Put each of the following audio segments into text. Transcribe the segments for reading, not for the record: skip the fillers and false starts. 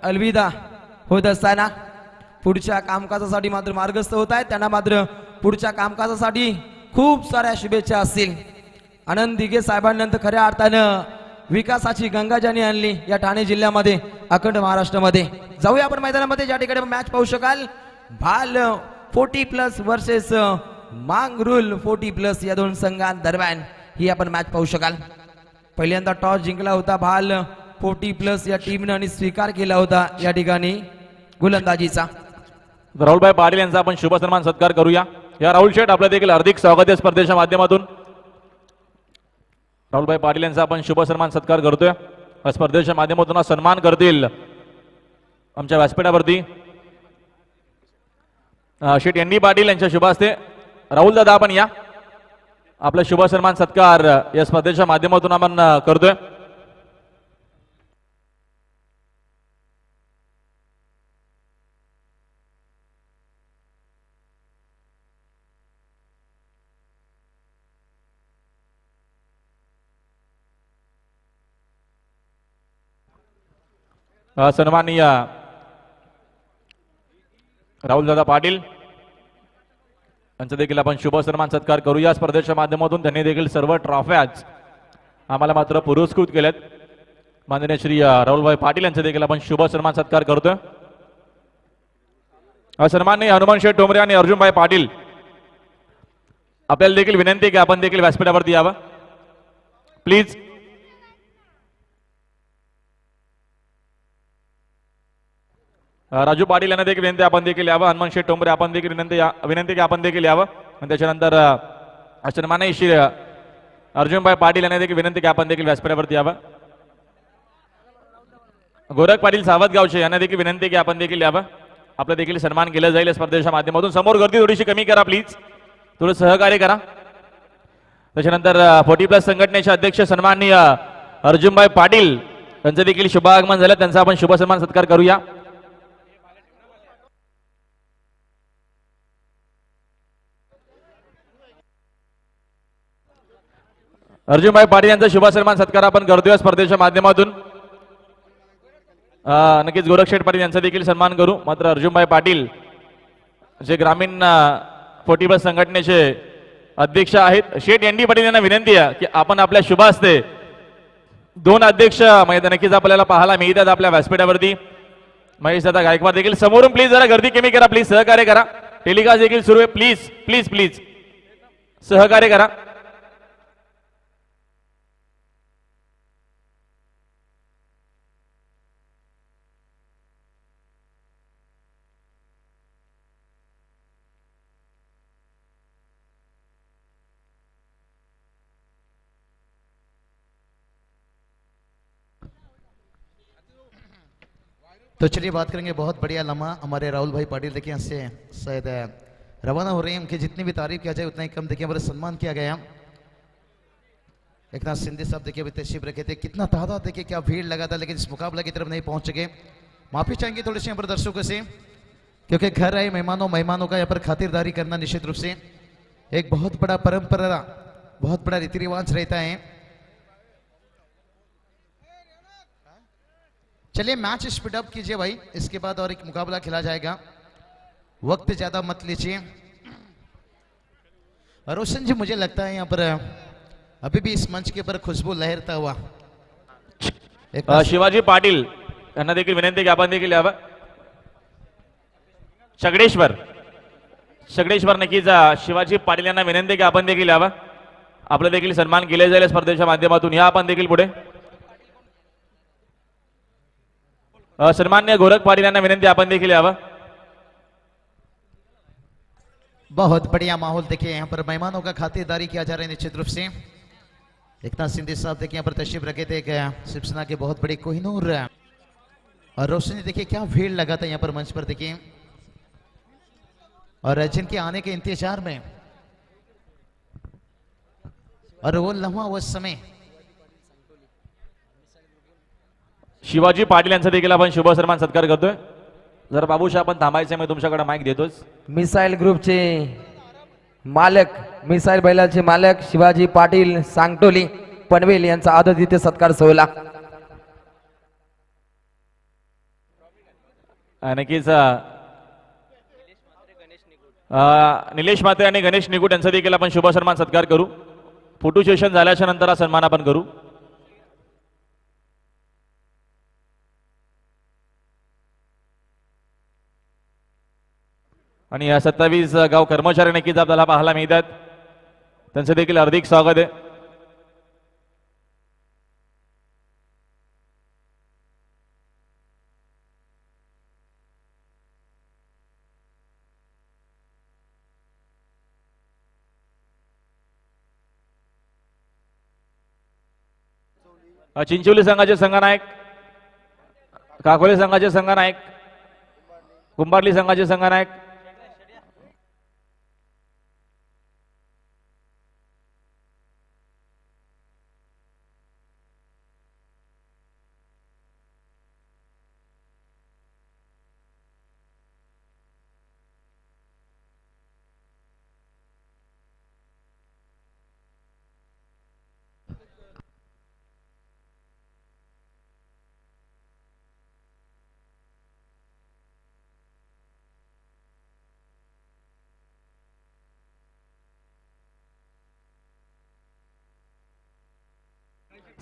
अलविदा होत असताना पुढच्या कामकाजासाठी मात्र मार्गस्थ होत आहेत. त्यांना मात्र पुढच्या कामकाजासाठी खूप साऱ्या शुभेच्छा असतील. आनंद दिघे साहेबांनंतर खऱ्या अर्थानं विकासाची गंगा ज्यांनी आणली या ठाणे जिल्ह्यामध्ये, अखंड महाराष्ट्रामध्ये. जाऊया आपण मैदानामध्ये, ज्या ठिकाणी मॅच पाहू शकाल. भाल 40+ वर्सेस मांगरुल 40+ या दोन संघांदरम्यान ही आपण मॅच पाहू शकाल. पहिल्यांदा टॉस जिंकला होता भाल 40+ या टीमने आणि स्वीकार केला होता या ठिकाणी गोलंदाजीचा. राहुलभाई पाटील यांचा आपण शुभ सन्मान सत्कार करूया. या राहुल शेठ आपल्या देखील हार्दिक स्वागत आहे स्पर्धेच्या माध्यमातून. राहुलभाई पाटील यांचा आपण शुभ सन्मान सत्कार करतोय. स्पर्धेच्या माध्यमातून सन्मान करतील आमच्या व्यासपीठावरती शेठ एन डी पाटील यांच्या शुभ हस्ते. राहुल दादा आपण या, आपला शुभ सन्मान सत्कार या स्पर्धेच्या माध्यमातून आपण करतोय. सन्माननीय राहुलदादा पाटील यांचा देखील आपण शुभ सन्मान सत्कार करूया स्पर्धेच्या माध्यमातून. त्यांनी देखील सर्व ट्रॉफ्याज आम्हाला मात्र पुरस्कृत केल्यात. माननीय श्री राहुलभाई पाटील यांचा देखील आपण शुभ सन्मान सत्कार करतोय. सन्माननीय हनुमान शेठ टोमरे आणि अर्जुनभाई पाटील आपल्याला देखील विनंती की आपण देखील व्यासपीठावरती यावं प्लीज. राजू पाटील यांना देखील विनंती आपण देखील यावं. हनुमान शेठ टोंबरे आपण देखील विनंती की आपण देखील यावं. आणि त्याच्यानंतर सन्माननीय श्री अर्जुनभाई पाटील यांना देखील विनंती की आपण देखील व्यासपीठावरती यावं. गोरख पाटील सावतगावचे यांना देखील विनंती की आपण देखील यावं. आपलं देखील सन्मान केलं जाईल स्पर्धेच्या माध्यमातून. समोर गर्दी थोडीशी कमी करा प्लीज, थोडं सहकार्य करा. त्याच्यानंतर 40+ संघटनेचे अध्यक्ष सन्माननीय अर्जुनभाई पाटील यांचं देखील शुभ आगमन झालं. त्यांचा आपण शुभ सन्मान सत्कार करूया. अर्जुनभाई पाटील यांचा शुभ सन्मान सत्कार आपण करतोय स्पर्धेच्या माध्यमातून. नक्कीच गोरख शेठ पाटील यांचा देखील सन्मान करू. मात्र अर्जुनभाई पाटील जे ग्रामीण 40+ संघटनेचे अध्यक्ष आहेत, शेठ एन डी पाटील यांना विनंती आहे की आपण आपल्या शुभ हस्ते 2 अध्यक्ष नक्कीच आपल्याला पाहायला मिळतात आपल्या व्यासपीठावरती. महेश दादा गायकवाड देखील समोरून प्लीज जरा गर्दी कमी करा प्लीज, सहकार्य करा. टेलिकास्ट देखील सुरू आहे, प्लीज प्लीज प्लीज सहकार्य करा. तो चलिए बात करेंगे बहुत बढ़िया लम्हा हमारे राहुल भाई पाटिल देखिए यहाँ से शायद रवाना हो रहे हैं. उनकी जितनी भी तारीफ किया जाए उतना ही कम. देखिए हमारे सम्मान किया गया. एक नाथ सिंधी साहब देखिए अभी तशरीफ रखे थे. कितना तादाद देखिए, क्या भीड़ लगा था, लेकिन इस मुकाबला की तरफ नहीं पहुंच सके. माफी चाहेंगे थोड़े से यहाँ पर दर्शकों से, क्योंकि घर आए मेहमानों का यहाँ पर खातिरदारी करना निश्चित रूप से एक बहुत बड़ा परंपरा, बहुत बड़ा रीति रिवाज रहता है. चलिए मैच स्पीड अप कीजिए भाई, इसके बाद और एक मुकाबला खेला जाएगा. वक्त ज्यादा मत लीजिए. रोशन जी मुझे लगता है यहाँ पर अभी भी इस मंच के ऊपर खुशबू लहरता हुआ. शिवाजी पाटील यांना देखील विनंती की आपण देखील यावं. सगडेश्वर नक्कीच शिवाजी पाटील यांना विनंती की आपण देखील यावं. आपलं देखील सन्मान केले जाईल स्पर्धेच्या माध्यमातून. या आपण देखील पुढे. सन्मान्य गोरख पाटील यांना विनंती आपण देखील यावं. बहुत बढ़िया माहौल देखिए, यहाँ पर मेहमानों का खातिरदारी किया जा रहा है निश्चित रूप से. एकनाथ सिंधी साहब देखिए यहाँ पर तशरीफ रखे थे. शिवसेना के बहुत बड़ी कोहिनूर और रोशनी देखिए क्या भीड़ लगा था यहाँ पर मंच पर देखिए, और जिनके आने के इंतजार में, और वो लम्हा वो समय. शिवाजी पाटील यांचा देखील आपण शुभ सन्मान सत्कार करतोय. जर बाबूशा आपण थांबायचं, मी तुमच्याकडे माईक देतोच. मिसाईल ग्रुपचे मालक, मिसाईल बैलाचे मालक शिवाजी पाटील सांगटोली पनवेल यांचा आदरातिथ्य सत्कार सोहळा. नक्कीच निलेश म्हात्रे आणि गणेश निकुट यांचा देखील आपण शुभ सन्मान सत्कार करू. फोटो सेशन झाल्याच्या नंतर हा सन्मान आपण करू. आणि 27 गाव कर्मचारी नक्कीच आपल्याला पाहायला मिळतात, त्यांचं देखील हार्दिक स्वागत आहे. चिंचोली संघाचे संघनायक, काकोले संघाचे संघनायक, कुंभारली संघाचे संघनायक,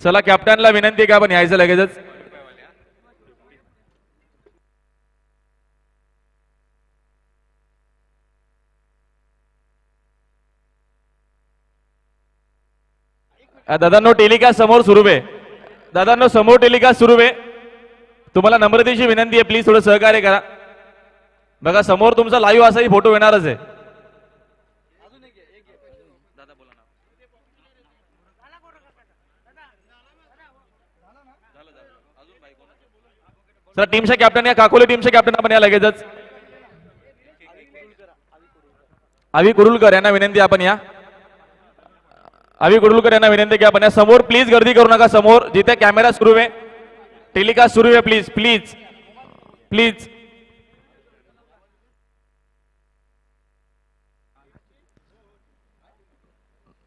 चला कॅप्टनला विनंती आहे का आपण यायचं लगेचच. दादांनो टेलिकास्ट समोर सुरू आहे, दादांनो समोर टेलिकास्ट सुरू आहे. तुम्हाला नम्रतेची विनंती आहे, प्लीज थोडं सहकार्य करा. बघा समोर तुमचा लाईव्ह असाही फोटो येणारच आहे. सर टीमचे कॅप्टन या, काकोली टीमचे कॅप्टन आपण या लगेचच. अवी कुरुलकर यांना विनंती आपण या. अवी कुरुलकर यांना विनंती की आपण या समोर प्लीज गर्दी करू नका. समोर जिथे कॅमेरा सुरू आहे, टेलिकास्ट सुरू आहे, प्लीज प्लीज प्लीज.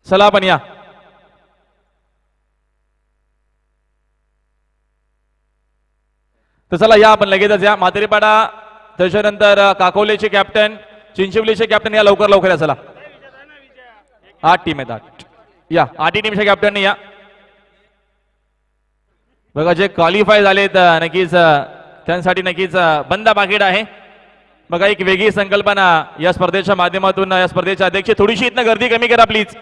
चला आपण या. तर चला या आपण लगेचच या. म्हात्रेपाडा त्याच्यानंतर काकोलेचे कॅप्टन, चिंचवलीचे कॅप्टन या लवकर लवकर या. चला 8 टीम आहेत, 8 या. 8 टीमच्या कॅप्टनने या. बघा जे क्वालिफाय झालेत नक्कीच त्यांसाठी नक्कीच बंद पाकिट आहे. बघा एक वेगळी संकल्पना या स्पर्धेच्या माध्यमातून या स्पर्धेचे अध्यक्ष थोडीशी इथनं गर्दी कमी करा प्लीज.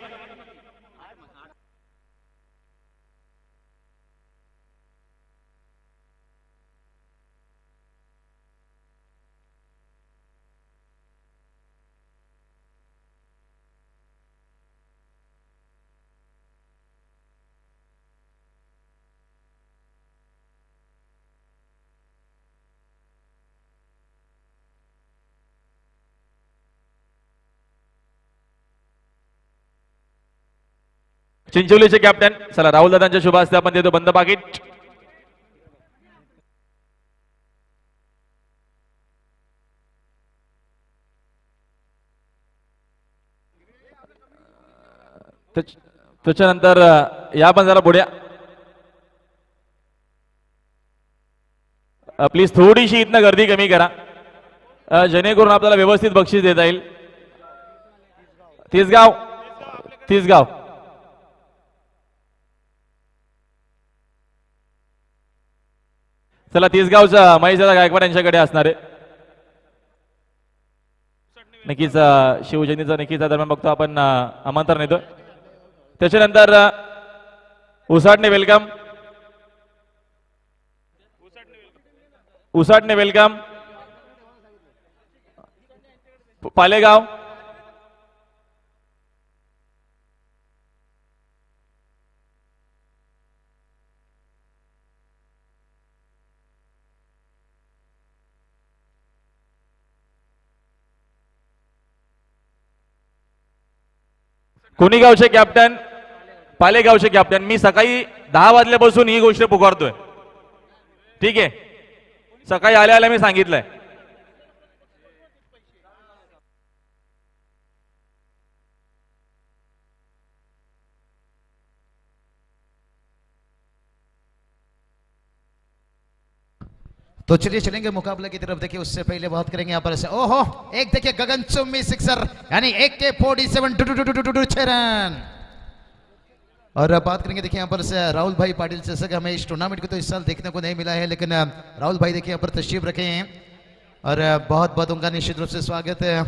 चिंचोलीचे कॅप्टन, चला राहुल दादांच्या शुभ हस्ते आपण देतो बंद पाकिट. त्याच्यानंतर या पण जरा पुढे प्लीज थोडीशी इथनं गर्दी कमी करा, जेणेकरून आपल्याला व्यवस्थित बक्षीस देता येईल. तिसगाव, तिसगाव चला. तिसगावचा महेशदादा गायकवाड यांच्याकडे असणार आहे. नक्कीच शिवजयंतीचा नक्कीच दरम्यान बघतो आपण आमंत्रण येतो. त्याच्यानंतर उसाटणे वेलकम, उसाटणे वेलकम, पालेगाव, कोणी गावचे कॅप्टन, पालेगावचे कॅप्टन. मी सकाळी 10 वाजल्यापासून ही गोष्ट पुकारतोय, ठीक आहे. सकाळी आल्या आल्या मी सांगितलंय. तो चलिए चलेंगे मुकाबले की तरफ। देखिए उससे पहले बात करेंगे यहाँ पर से, ओहो एक देखिए गगनचुंबी सिक्सर यानी AK-47 6 रन। और अब बात करेंगे देखिए यहाँ पर से राहुल भाई पाटिल, जैसा कि हमें इस टूर्नामेंट को तो इस साल देखने को नहीं मिला है, लेकिन राहुल भाई देखिए यहाँ पर तशरीफ रखे हैं और बहुत बहुत उनका निश्चित रूप से स्वागत है।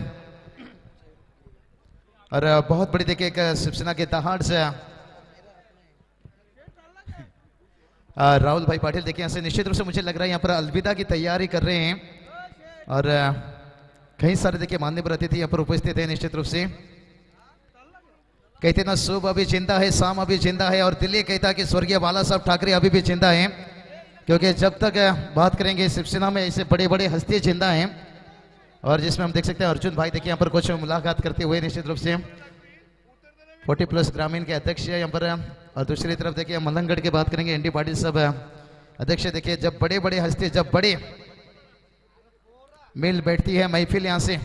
और बहुत बड़ी देखिए एक शिवसेना के दहाड़ से राहुल भाई पाटिल देखिए यहाँ से निश्चित रूप से मुझे लग रहा है यहाँ पर अलविदा की तैयारी कर रहे हैं। और कई सारे देखिए मान्यवर अतिथि यहाँ पर उपस्थित है निश्चित रूप से। कहते ना सुबह अभी जिंदा है, शाम अभी जिंदा है, और दिल्ली कहता कि स्वर्गीय बाला साहब ठाकरे अभी भी जिंदा हैं, क्योंकि जब तक बात करेंगे शिवसेना में ऐसे बड़े बड़े हस्ती जिंदा हैं। और जिसमें हम देख सकते हैं अर्जुन भाई देखिए यहाँ पर कुछ मुलाकात करते हुए निश्चित रूप से 40+ ग्रामीण के अध्यक्ष है यहाँ पर। और दूसरी तरफ देखिए मलंगगढ़ की बात करेंगे ND पाटिल सब अध्यक्ष। देखिए जब बड़े बड़े हस्ती, जब बड़े मिल बैठती है महफिल, यहाँ से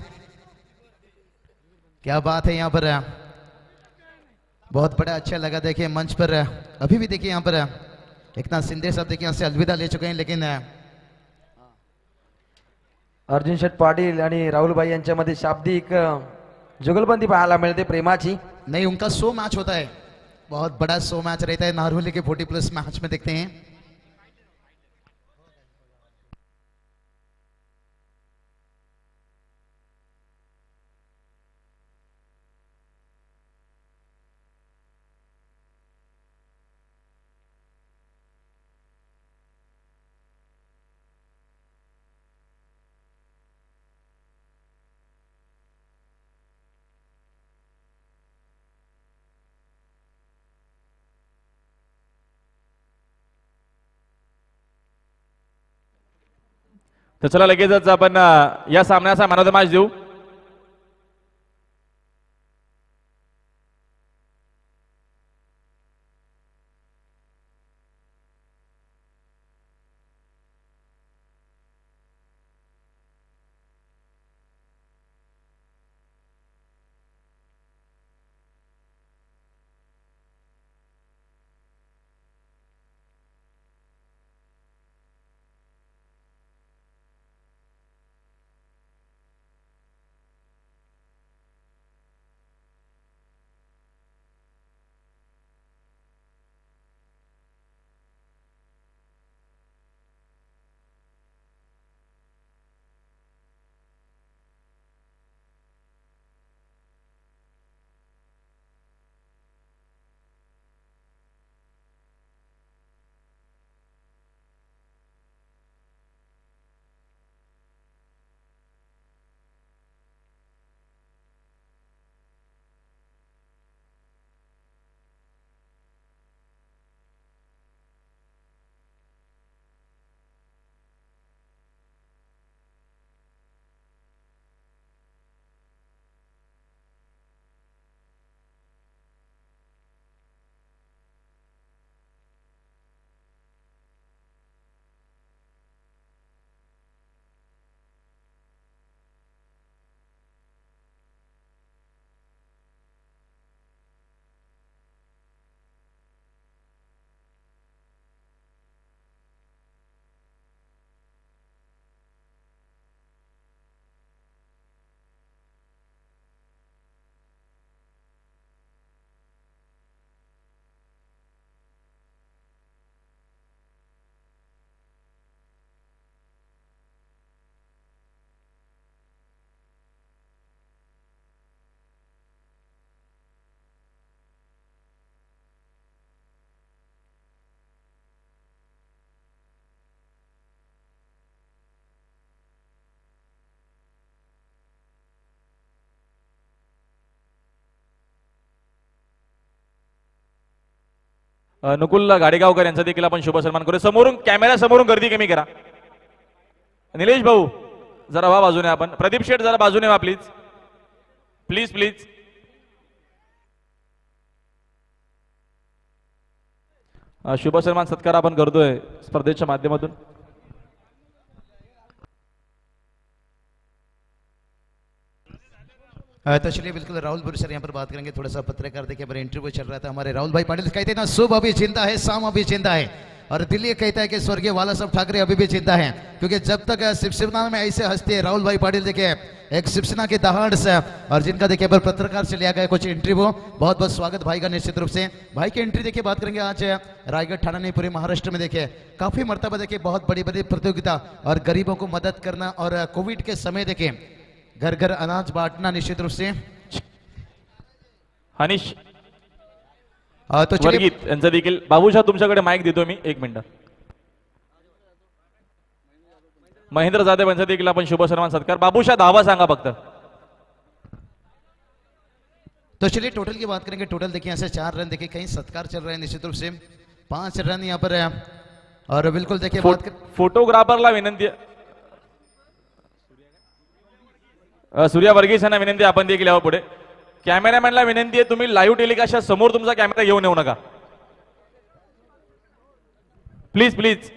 क्या बात है। यहाँ पर बहुत बड़ा अच्छा लगा देखिए मंच पर। अभी भी देखिए यहाँ पर एकनाथ शिंदे साहब देखिए यहाँ से अलविदा ले चुके हैं, लेकिन अर्जुन शेठ पाटील आणि राहुलभाई यांच्यामध्ये शाब्दिक जुगलबंदी पाहायला मिळते प्रेमाची। नहीं, उनका शो मैच होता है, बहुत बड़ा शो मैच रहता है नारवली के 40+ मैच में देखते हैं। तर चला लगेचच आपण या सामन्याचा मॅन ऑफ द मॅच देऊ। नुकुल गाडेगावकर यांचा देखील आपण शुभ सन्मान करू। समोरून कॅमेरा समोरून गर्दी कमी करा। निलेश भाऊ जरा व्हा बाजूने, आपण प्रदीप शेठ जरा बाजूने व्हा प्लीज प्लीज प्लीज। शुभ सन्मान सत्कार आपण करतोय स्पर्धेच्या माध्यमातून। तो चलिए बिल्कुल राहुल बुरी सर यहाँ पर बात करेंगे। थोड़ा सा पत्रकार देखिए पर इंटरव्यू चल रहा था हमारे राहुल भाई पाटिल। कहते ना सुबह अभी जिंदा है, शाम अभी जिंदा है, और दिल्ली कहता है कि स्वर्गीय बाला साहब ठाकरे अभी भी जिंदा हैं, क्योंकि जब तक शिवसेना में ऐसे हंसते हैं राहुल भाई पाटिल देखिए एक शिवसेना के दहाड़ से, और जिनका देखिए पर पत्रकार से लिया गया कुछ इंटरव्यू। बहुत बहुत स्वागत भाई का निश्चित रूप से। भाई की एंट्री देखिए बात करेंगे आज रायगढ़ ठाणे नहीं पूरे महाराष्ट्र में देखिए काफी मर्तबा देखिए बहुत बड़ी बड़ी प्रतियोगिता और गरीबों को मदद करना और कोविड के समय देखिए घर घर अनाज बांटना निश्चित रूप से। हनीश तो चलिए वर्गीत यांचं देखील बाबूशाह तुमच्याकडे माईक देतो मी, एक मिनिट। महेंद्र जाधव यांचा देखील आपण शुभ सन्मान सत्कार। बाबूशाह धावा सांगा फक्त। तो चलिए टोटल की बात करेंगे। टोटल देखिए यहाँ से 4 रन देखिए कहीं सत्कार चल रहे हैं निश्चित रूप से, 5 रन यहाँ पर है। और बिल्कुल देखिए बात फोटोग्राफरला विनंती आहे। सूर्या वर्गीस यांना विनंती आहे, आपण देखील यावं पुढे। कॅमेरामॅनला विनंती आहे तुम्ही लाईव्ह टेलिकास्टच्या समोर तुमचा कॅमेरा घेऊन येऊ नका प्लीज प्लीज।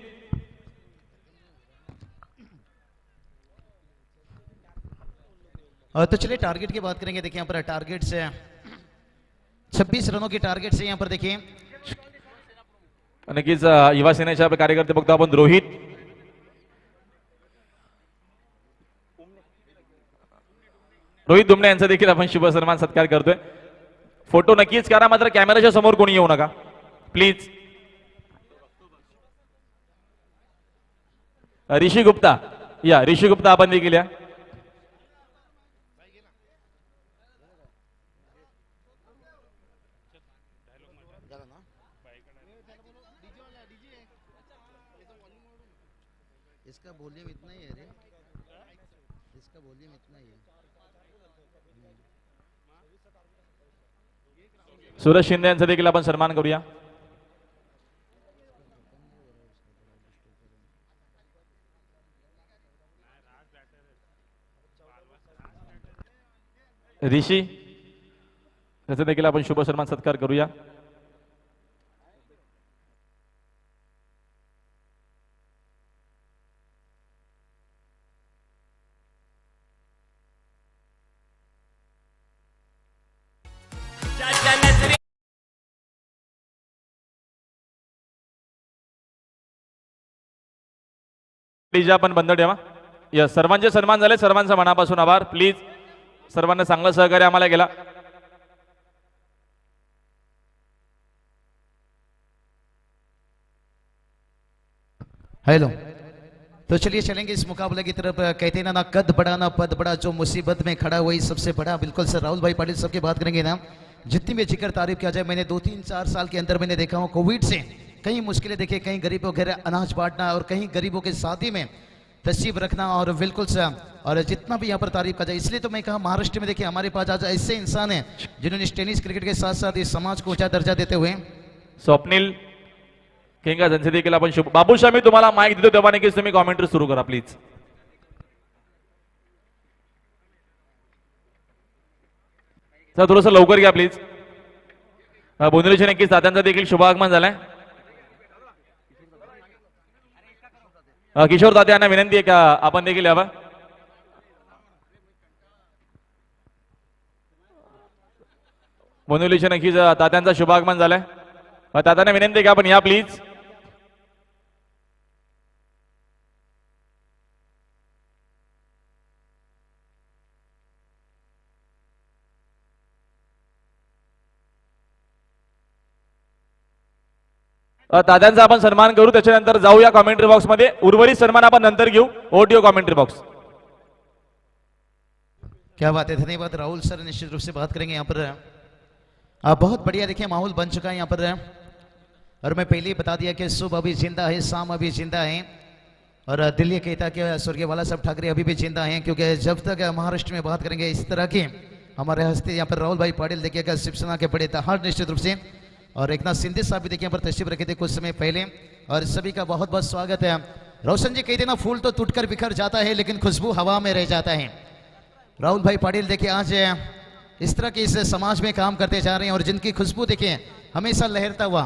तो चलिए टारगेट की बात करेंगे। देखिए यहाँ पर टारगेट से 26 रनों की टारगेट से यहाँ पर देखिए नक्कीच युवा सेनेच्या कार्यकर्ते बघतो आपण। रोहित दुमणे यांचा देखील आपण शुभ सन्मान सत्कार करतोय। फोटो नक्कीच करा, मात्र कॅमेराच्या समोर कोणी येऊ नका प्लीज। ऋषी गुप्ता या, ऋषी गुप्ता आपण देखील या। इसका वॉल्यूम इतना ही है रे, इसका वॉल्यूम इतना ही है। सूरज शिंदे यांचा देखील आपण सन्मान करूया। ऋषी त्याचा देखील आपण शुभ सन्मान सत्कार करूया। प्लीज आपण बंद ठेवा। या सर्वांचे सन्मान झाले, सर्वांचा मनापासून आभार। प्लीज सर्वांना चांगलं सहकार्य आम्हाला केला। हेलो, तो चलिए चलेंगे इस मुकाबले की तरफ। कहते हैं ना कद बड़ा ना पद बड़ा, जो मुसीबत में खड़ा वही सबसे बड़ा। बिल्कुल सर राहुल भाई पाटिल सबकी बात करेंगे ना, जितनी भी जिक्र तारीफ किया जाए। मैंने 2-3-4 साल के अंदर मैंने देखा हूँ कोविड से कई मुश्किलें देखी, कहीं गरीबों के घर अनाज बांटना और कहीं गरीबों के शादी में तशरीफ रखना, और बिल्कुल से और जितना भी यहाँ पर तारीफ किया जाए। इसलिए तो मैं कहा महाराष्ट्र में देखिए हमारे पास आज ऐसे इंसान हैं जिन्होंने इस टेनिस क्रिकेट के साथ साथ इस समाज को ऊंचा दर्जा देते हुए। स्वप्नील केंगा यांचे देखील आपण शुभ। बाबूशाह मी तुम्हाला माईक देतो तेव्हा नक्कीच तुम्ही कॉमेंट्री सुरू करा प्लीज। सर थोडंसं लवकर घ्या प्लीज। बोंदिवलीचे नक्कीच दादांचा देखील शुभ आगमन झालाय। किशोर दादा यांना विनंती आहे का आपण देखील यावं। बोंदिवलीचे नक्कीच तात्यांचा शुभ आगमन झालाय। तात्यांना विनंती आहे की आपण या प्लीज। दादांचा आपण सन्मान करू, त्याच्यानंतर जाऊया कॉमेंट्री बॉक्स मध्ये। उर्वरित सन्मान आपण नंतर घेऊ। ओटीओ कॉमेंट्री बॉक्स। क्या बात है, धन्यवाद राहुल सर। निश्चित रूप से बात करेंगे यहाँ पर बहुत बढ़िया देखिए माहौल बन चुका है यहाँ पर। और मैं पहले ही बता दिया कि सुबह अभी जिंदा है, शाम अभी जिंदा है, और दिल्ली कहता कि स्वर्गीय बाला साहब ठाकरे अभी भी जिंदा हैं, क्योंकि जब तक महाराष्ट्र में बात करेंगे इस तरह की हमारे हस्ते यहाँ पर राहुल भाई पाटिल देखिएगा शिवसेना के बड़े दहाड़ निश्चित रूप से। और एक नाथ सिंधे साहब भी देखिए यहाँ पर तशरीफ रखे थे कुछ समय पहले, और सभी का बहुत बहुत स्वागत है। रोशन जी कहते ना फूल तो टूटकर बिखर जाता है लेकिन खुशबू हवा में रह जाता है। राहुल भाई पाटिल देखिए आज इस तरह के इस समाज में काम करते जा रहे हैं, और जिनकी खुशबू देखिए हमेशा लहरता हुआ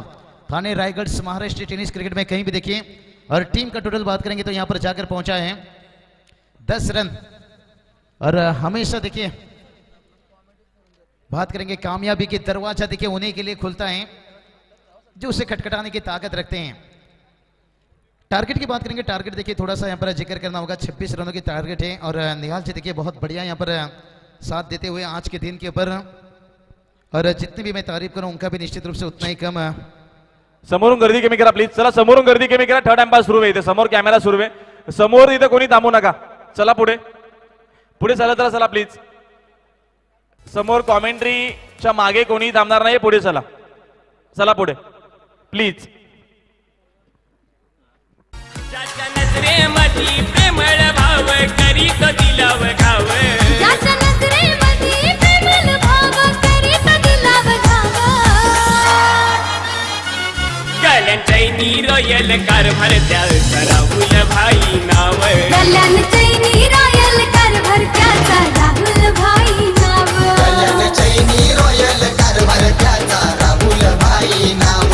थाने रायगढ़ महाराष्ट्र टेनिस क्रिकेट में कहीं भी देखिए। और टीम का टोटल बात करेंगे तो यहाँ पर जाकर पहुंचा है 10 रन। और हमेशा देखिए बात करेंगे कामयाबी की दरवाजा देखिए उन्हीं के लिए खुलता है जो उसे खटखटाने की ताकत रखते हैं। टारगेट की बात करेंगे, टारगेट देखिए थोड़ा सा यहाँ पर जिक्र करना होगा। 26 रनों की टारगेट है और निहाल जी देखिए बहुत बढ़िया यहाँ पर साथ देते हुए आज के दिन के ऊपर, और जितनी भी मैं तारीफ करूं उनका भी निश्चित रूप से उतना ही कम है। समोरून गर्दी कमी करा प्लीज, चला समोरून गर्दी कमी करा, थर्ड टाइम पास सुरू आहे, इथे समोर कॅमेरा सुरू आहे, समोर इथे कोणी थांबू नका, चला पुढे पुढे चला, चला चला प्लीज, समोर कॉमेंट्रीच्या मागे कोणी थांबणार नाही, पुढे चला, चला पुढे प्लीज. ज्याच्या नजरेमध्ये प्रेमळ भाव करीत दिलाव घाव, ज्याच्या नजरेमध्ये प्रेमळ भाव करीत दिलाव घाव, कल्याण चैनी रॉयल कारभार त्याचा राहुल भाई नाव, कल्याण चैनी रॉयल कारभार त्याचा राहुल भाई नाव, कल्याण चैनी रॉयल कारभार त्याचा राहुल भाई नाव.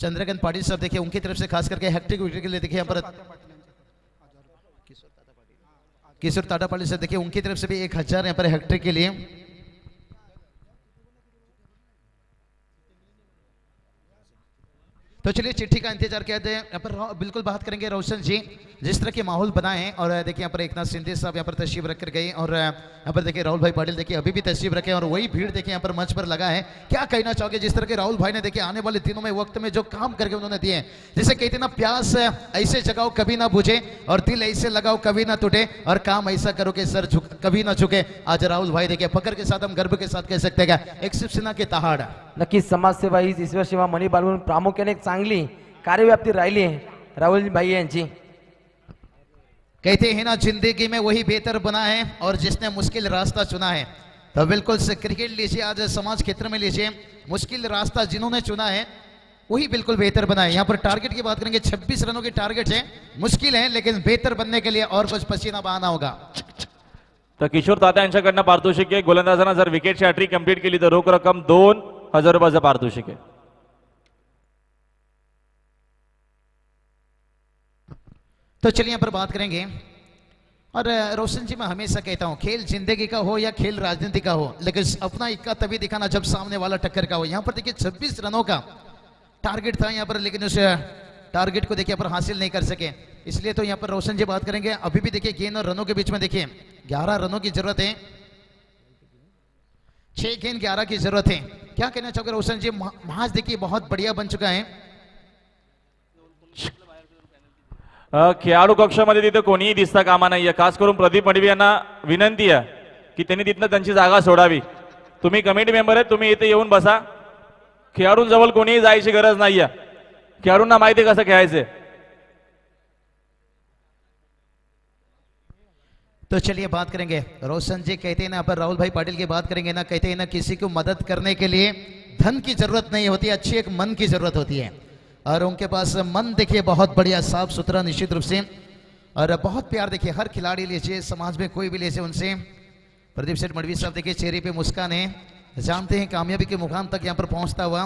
चंद्रकांत पाटिल साहब देखिए उनकी तरफ से खास करके हैट्रिक विकेट के लिए देखिए यहाँ पर किशोर टाटा पाटिल साहब देखिए उनकी तरफ से भी 1000 यहाँ पर हैट्रिक के लिए। तो चलिए चिट्ठी का इंतजार किया जाए, यहाँ पर बिल्कुल बात करेंगे रोशन जी, जिस तरह के माहौल बनाए हैं। और देखिए यहाँ पर एकनाथ शिंदे साहब यहाँ पर तशरीफ रख कर गए, और यहाँ पर देखिए राहुल भाई पाटिल देखिए अभी भी तशरीफ रखे, और वही भीड़ देखिए यहाँ पर मंच पर लगा है। क्या कहना चाहोगे जिस तरह के राहुल भाई ने देखिए आने वाले दिनों में वक्त में जो काम करके उन्होंने दिए, जैसे कहते ना प्यास ऐसे जगाओ कभी ना बुझे, और दिल ऐसे लगाओ कभी ना टूटे, और काम ऐसा करो कि सर कभी ना झुके। आज राहुल भाई देखिए फकर के साथ, हम गर्व के साथ कह सकते हैं एक शिवसेना के तहाड़। नक्कीच समाजसेवा ही ईश्वरसेवा मनी बाळगून प्रामुख्याने एक चांगली कार्यव्याप्ती राहिली आहे राहुल भाई यांची. कहते हैं ना जिंदगी में वही बेहतर बना है और जिसने मुश्किल रास्ता चुना है। तो बिल्कुल से क्रिकेट लीजिए, आज समाज क्षेत्र में लीजिए, मुश्किल रास्ता जिन्होंने चुना है वही बिल्कुल बेहतर बना है। यहाँ पर टारगेट की बात करेंगे, 26 रनों की टारगेट है, मुश्किल है लेकिन बेहतर बनने के लिए और कुछ पसीना बहाना होगा। तर किशोर तात्या यांच्याकडनं पारितोषिक आहे, गोलंदाजांना जर विकेटची हॅट्रिक कंप्लीट केली तर रोख रक्कम 2000 रुपयाचं पारितोषिक आहे. तो चलिए यहाँ पर बात करेंगे, और रोशन जी मैं हमेशा कहता हूँ खेल जिंदगी का हो या खेल राजनीति का हो, लेकिन अपना इक्का तभी दिखाना जब सामने वाला टक्कर का हो। यहाँ पर देखिए 26 रनों का टारगेट था यहाँ पर, लेकिन उस टारगेट को देखिए यहाँ पर हासिल नहीं कर सके, इसलिए तो यहाँ पर रोशन जी बात करेंगे। अभी भी देखिए गेंद और रनों के बीच में देखिए 11 रनों की जरूरत है, 6 गेंद 11 की जरूरत है। क्या कहना चाहोगे रोशन जी? महाज देखिए बहुत बढ़िया बन चुका है। खेळाडू कक्षामध्ये तिथे कोणीही दिसता कामा नाहीये, खास करून प्रदीप मडवी यांना विनंती आहे की त्यांनी तिथनं त्यांची जागा सोडावी. तुम्ही कमिटी मेंबर आहेत, तुम्ही इथे येऊन बसा, खेळाडूंजवळ कोणीही जायची गरज नाहीये, खेळाडूंना माहिती कसं खेळायचंय. तो चलिए बात करेंगे, रोशन जी कहते हैं ना, पर राहुल भाई पाटिल की बात करेंगे ना, कहते हैं ना किसी को मदद करने के लिए धन की जरूरत नहीं होती, अच्छी एक मन की जरूरत होती है, और उनके पास मन देखिए बहुत बढ़िया साफ सुथरा निश्चित रूप से, और बहुत प्यार देखिए हर खिलाड़ी लीजिए, समाज में कोई भी लीजिए उनसे। प्रदीप सेठ मडवी साहब देखिए चेहरे पे मुस्कान है, जानते हैं कामयाबी के मुकाम तक यहाँ पर पहुंचता हुआ।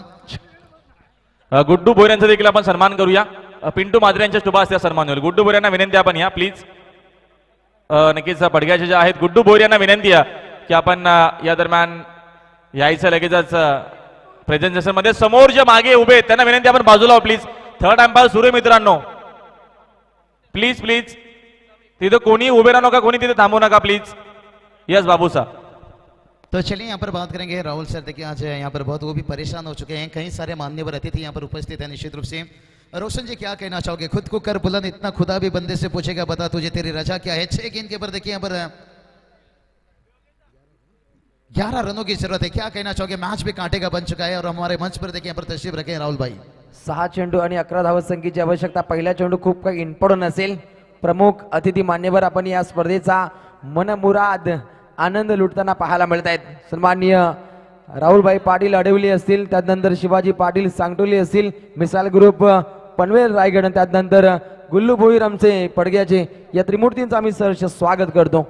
गुड्डू बोरे यांचा देखील आपण सन्मान करूया, पिंटू मात्रे यांच्या शुभ हस्ते सन्मान होईल. गुड्डू बोरे यांना विनंती आपण या प्लीज, नक्कीच पडग्याचे जे आहेत गुड्डू बोरे यांना विनंती आहे की आपण या दरम्यान यायचं लगेचच प्रेझेंटेशन मध्ये. समोर जे मागे उभे आहेत त्यांना विनंती आपण बाजूला प्लीज, थर्ड अंपायर सुरू आहे मित्रांनो, प्लीज प्लीज तिथे कोणी उभे राहू नका, कोणी तिथे थांबू नका प्लीज. यस बाबू साहब. तो चलिए यहाँ पर बात करेंगे राहुल सर देखिए आज यहाँ पर बहुत वो भी परेशान हो चुके हैं, कई सारे मान्यवर अतिथि यहाँ पर उपस्थित है निश्चित रूप से। रोशन जी क्या कहना चाहोगे? खुद को कर बुलंद, इतना खुदा भी बंदे से पूछेगा बता तुझे तेरी रजा क्या है। 6 गेंद के ऊपर देखिए यहाँ पर 11 रनों की जरूरत है। क्या कहना चाहोगे? मैच भी कांटे का बन चुका है और हमारे मंच पर देखिए यहाँ पर तशरीफ रखे राहुल भाई। 6 चेंडू आणि 11 धावत संख्येची आवश्यकता. पहिला चेंडू खूप काही इनपडून नसेल. प्रमुख अतिथी मान्यवर आपण या स्पर्धेचा मनमुराद आनंद लुटताना पाहायला मिळत आहेत. सन्माननीय राहुलभाई पाटील अडवली असतील, त्यानंतर शिवाजी पाटील सांगटोली असतील, मिसाल ग्रुप पनवेल रायगड, आणि त्यानंतर गुल्लू भोईरामचे पडग्याचे या त्रिमूर्तींचं आम्ही सहर्ष स्वागत करतो.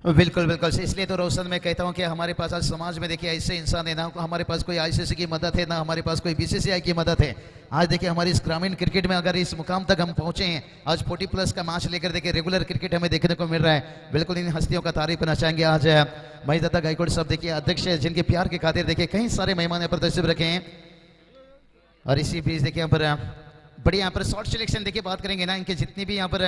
बिल्कुल बिल्कुल, इसलिए तो रोशन मैं कहता हूं कि हमारे पास आज समाज में देखिए ऐसे इंसान है ना, हमारे पास कोई आईसीसी की मदद है ना हमारे पास कोई बीसीसीआई की मदद है. आज देखिए हमारी इस ग्रामीण क्रिकेट में अगर इस मुकाम तक हम पहुंचे हैं, आज 40+ का मैच लेकर देखिए रेगुलर क्रिकेट हमें देखने को मिल रहा है. बिल्कुल इन हस्तियों का तारीफ करना चाहेंगे. आज महेश गायकवाड़ साहब देखिए अध्यक्ष है, जिनके प्यार के खातिर देखिए कई सारे मेहमान यहाँ पर तशरीफ रखे हैं. और इसी बीच देखिए यहाँ पर बढ़िया यहाँ पर शॉर्ट सिलेक्शन देखिए बात करेंगे ना, इनके जितनी भी यहाँ पर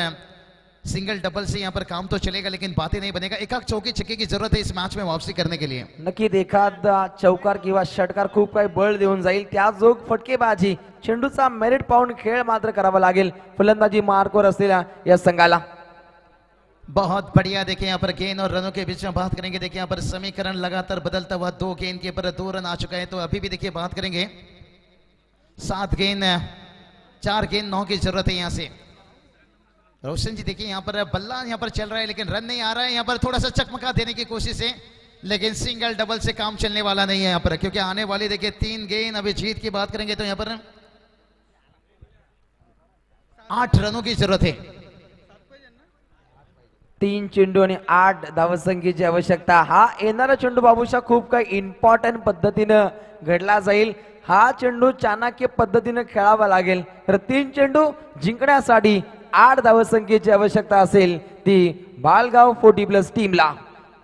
सिंगल डबल से यहाँ पर काम तो चलेगा लेकिन बातें नहीं बनेगा. एक चौकी छक्के की जरूरत है इस मैच में वापसी करने के लिए. नक्कीच एखादा चौकार किंवा षटकार खूप काही बळ देऊन जाईल, त्या जोग फटकेबाजी चेंडूचा मेरिट पाहून खेळ मात्र करावा लागेल फलंदाजी मार्कवर असलेल्या या संघाला. बहुत बढ़िया. देखिए यहाँ पर गेंद और रनों के बीच में बात करेंगे. देखिए यहाँ पर समीकरण लगातार बदलता हुआ, 2 गेंद के ऊपर 2 रन आ चुका है. तो अभी भी देखिए बात करेंगे 7 गेंद 4 गेंद 9 की जरूरत है यहाँ से. रोशन जी देखिए यहाँ पर बल्ला यहाँ पर चल रहा है लेकिन रन नहीं आ रहा है. यहाँ पर थोड़ा सा चकमका देने की कोशिश है लेकिन सिंगल डबल से काम चलने वाला नहीं है यहाँ पर, क्योंकि आने वाली देखिए 3 गेंद. अभी जीत की बात करेंगे तो यहाँ पर 8 रनों की जरूरत है. 3 चेंडू आणि 8 धावसंख्येची आवश्यकता. हा येणारा चेंडू बाबूशा खूप काही इम्पॉर्टंट पद्धतीनं घडला जाईल. हा चेंडू चाणक्य पद्धतीनं खेळावा लागेल. तर 3 चेंडू जिंकण्यासाठी 8 धावसंख्येची आवश्यकता असेल ती बालगाव 40+ टीमला.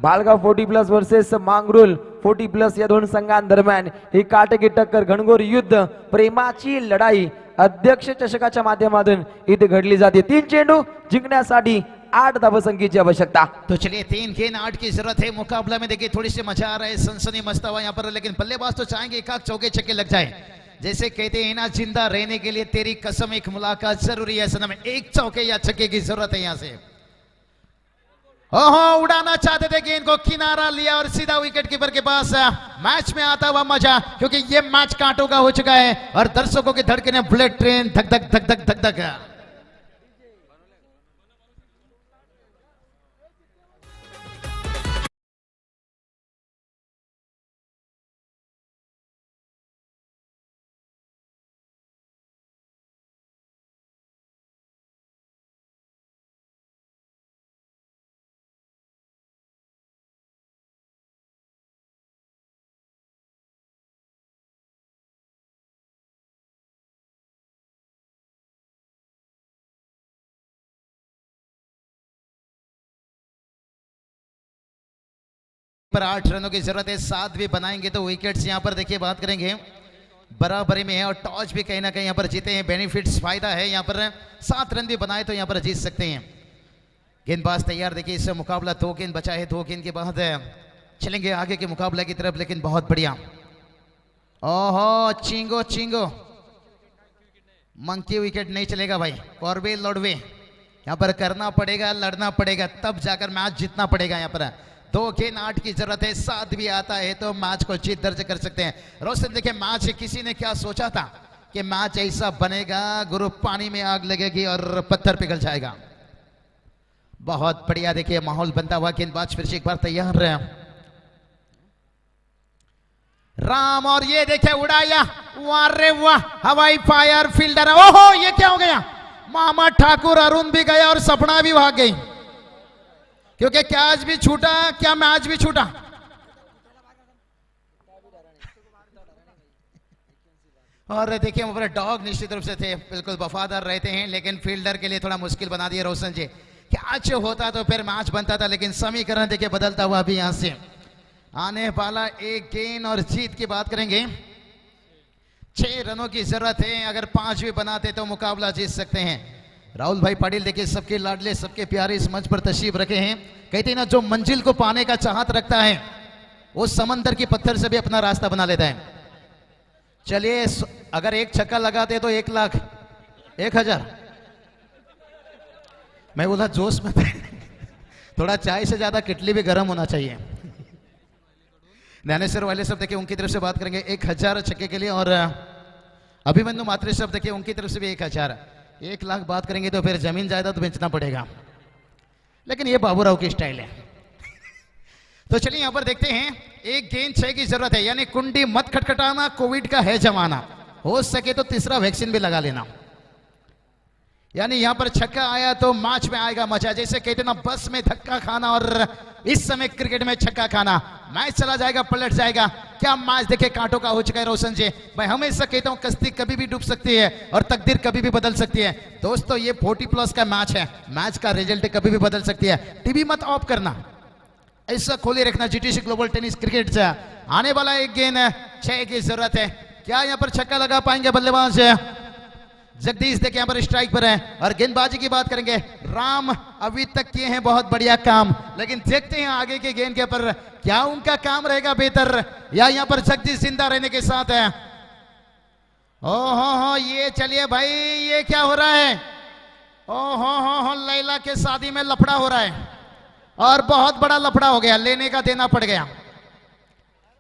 बालगाव 40+ वर्सेस मांगरुल 40+ या दोन संघांदरम्यान ही काटकी टक्कर, घनघोर युद्ध, प्रेमाची लढाई अध्यक्ष चषकाच्या माध्यमातून इथे घडली जाते. 3 चेंडू जिंकण्यासाठी 8 धावसंख्येची आवश्यकता. तो चलिए 3 गेंद 8 की जरूरत है. मुकाबला में देखिए थोड़ी सी मजा आ रहा है, सनसनी मस्ता हुआ यहाँ पर, लेकिन बल्लेबाज तो चाहेंगे एक चौके छक्के लग जाए. जैसे कहते हैं ना, जिंदा रहने के लिए तेरी कसम एक मुलाकात जरूरी है सनम. एक चौके या छक्के की जरूरत है यहाँ से. ओहो, उड़ाना चाहते थे गेंद को, किनारा लिया और सीधा विकेट कीपर के पास. मैच में आता हुआ मजा, क्योंकि ये मैच कांटों का हो चुका है और दर्शकों की धड़कने बुलेट ट्रेन धक धक धक धक धक धक. पर 8 रनों की जरूरत है. 7 भी बनाएंगे तो विकेट्स यहाँ पर देखिए बात करेंगे बराबरी में है और टॉस भी कहीं ना कहीं यहाँ पर जीते हैं. बेनिफिट्स फायदा है यहाँ पर. 7 रन भी बनाए तो यहाँ पर जीत सकते हैं. गेंदबाज तैयार. देखिए इससे मुकाबला 2 गेंद बचा है. 2 गेंद के बाद चलेंगे आगे के मुकाबले की तरफ. लेकिन बहुत बढ़िया. ओहो, चिंगो चिंगो, मंकी विकेट नहीं चलेगा भाई. कॉर्बे लड़वे यहाँ पर करना पड़ेगा, लड़ना पड़ेगा, तब जाकर मैच जीतना पड़ेगा. यहाँ पर 2 गेंद 8 की जरूरत है. 7 भी आता है तो मैच को जीत दर्ज कर सकते हैं. रोशन देखिए मैच किसी ने क्या सोचा था कि मैच ऐसा बनेगा, गुरु पानी में आग लगेगी और पत्थर पिघल जाएगा. बहुत बढ़िया देखिए माहौल बनता हुआ. गेंदबाज फिर से एक बार तैयार है राम, और ये देखिए उड़ाया. वाह रे वाह, हवाई फायर फील्डर. ओहो, ये क्या हो गया. मोहम्मद ठाकुर, अरुण भी गया और सपना भी भाग गई, क्योंकि कैच भी छूटा, क्या मैच भी छूटा. और देखिए वहां पर डॉग निश्चित रूप से थे, बिल्कुल वफादार रहते हैं, लेकिन फील्डर के लिए थोड़ा मुश्किल बना दिया रोशन जी. कैच होता तो फिर मैच बनता था, लेकिन समीकरण देखिए बदलता हुआ अभी यहां से आने वाला. 1 गेंद और जीत की बात करेंगे. 6 रनों की जरूरत है. अगर 5 भी बनाते तो मुकाबला जीत सकते हैं. राहुल भाई पाटिल देखिए सबके लाडले, सबके प्यारे इस मंच पर तशरीफ रखे हैं. कहते हैं ना, जो मंजिल को पाने का चाहत रखता है वो समंदर के पत्थर से भी अपना रास्ता बना लेता है. चलिए अगर 1 छक्का लगाते तो 1 लाख 1,000. मैं बोला जोश में थोड़ा चाय से ज्यादा किटली भी गर्म होना चाहिए. ज्ञानेश्वर वाले सब देखिए उनकी तरफ से बात करेंगे 1,000 छक्के के लिए. और अभिमन्यु मात्रे सब देखिए उनकी तरफ से भी 1,000. 1 लाख बात करेंगे तो फिर जमीन जायदाद बेचना पड़ेगा, लेकिन ये बाबूराव की स्टाइल है. तो चलिए यहां पर देखते हैं एक गेंद 6 की जरूरत है, यानी कुंडी मत खटखटाना, कोविड का है जमाना, हो सके तो तीसरा वैक्सीन भी लगा लेना। यानी यहां पर छक्का आया तो मैच में आएगा मजा, जैसे कहते ना बस में धक्का खाना, और इस समय क्रिकेट में छक्का खाना, मैच चला जाएगा, पलट जाएगा। क्या मैच देखे कांटों का हो चुका है रोशन जी। मैं हमेशा कहता हूं कश्ती कभी भी डूब सकती है और तकदीर कभी भी बदल सकती है। दोस्तों ये 40+ का मैच है, मैच का रिजल्ट कभी भी बदल सकती है। टीवी मत ऑफ करना, ऐसा खोले रखना। जीटीसी ग्लोबल टेनिस क्रिकेट से आने वाला एक गेंद 6 की जरूरत है। क्या यहाँ पर छक्का लगा पाएंगे बल्लेबाज जगदीश? देखिए यहाँ पर स्ट्राइक पर है। और गेंदबाजी की बात करेंगे, राम अभी तक किए हैं बहुत बढ़िया काम, लेकिन देखते हैं आगे के गेंद के ऊपर क्या उनका काम रहेगा बेहतर, या यहाँ पर जगदीश जिंदा रहने के साथ है। ओहो ये चलिए भाई, ये क्या हो रहा है? ओहो लैला के शादी में लफड़ा हो रहा है, और बहुत बड़ा लफड़ा हो गया, लेने का देना पड़ गया।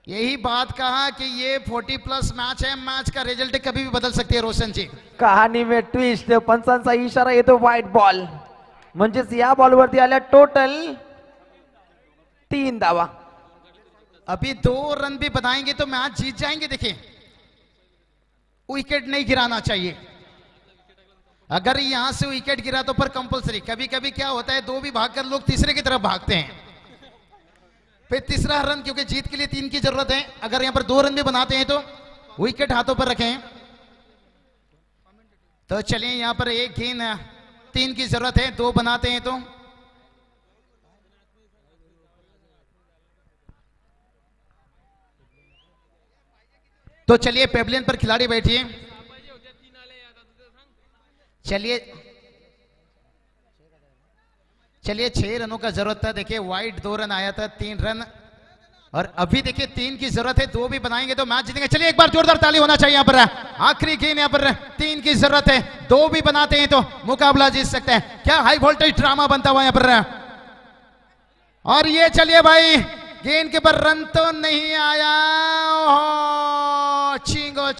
यही बात कहा कि ये 40+ मैच है, मैच का रिजल्ट कभी भी बदल सकती है रोशन जी। कहाणी में ट्विस्ट, पंचांचा इशारा येतो व्हाईट बॉल, म्हणजेच या बॉलवरती आल्या टोटल 3 धावा। अभी 2 रन भी बनाएंगे तो मैच जीत जाएंगे। देखिए विकेट नहीं गिराना चाहिए, अगर यहां से विकेट गिरा तो पर कंपलसरी। कभी कभी क्या होता है 2 भी भागकर लोग तीसरे की तरफ भागते हैं, फिर तीसरा रन, क्योंकि जीत के लिए 3 की जरूरत है। अगर यहां पर 2 रन भी बनाते हैं तो विकेट हाथों पर रखें। तो चलिए यहां पर एक गेंद 3 की जरूरत है, 2 बनाते हैं तो चलिए पेवलियन पर खिलाड़ी बैठिए। चलिए 6 रनों का जरूरत था। देखिए वाइड 2 रन आया था, 3 रन, और अभी देखिए 3 की जरूरत है, 2 भी बनाएंगे तो मैच जीतेंगे। चलिए एक बार जोरदार ताली होना चाहिए यहाँ पर। आखिरी गेंद यहाँ पर 3 की जरूरत है, 2 भी बनाते हैं तो मुकाबला जीत सकते हैं। क्या हाई वोल्टेज ड्रामा बनता हुआ यहाँ पर। और ये चलिए भाई, गेंद के पर रन तो नहीं आया।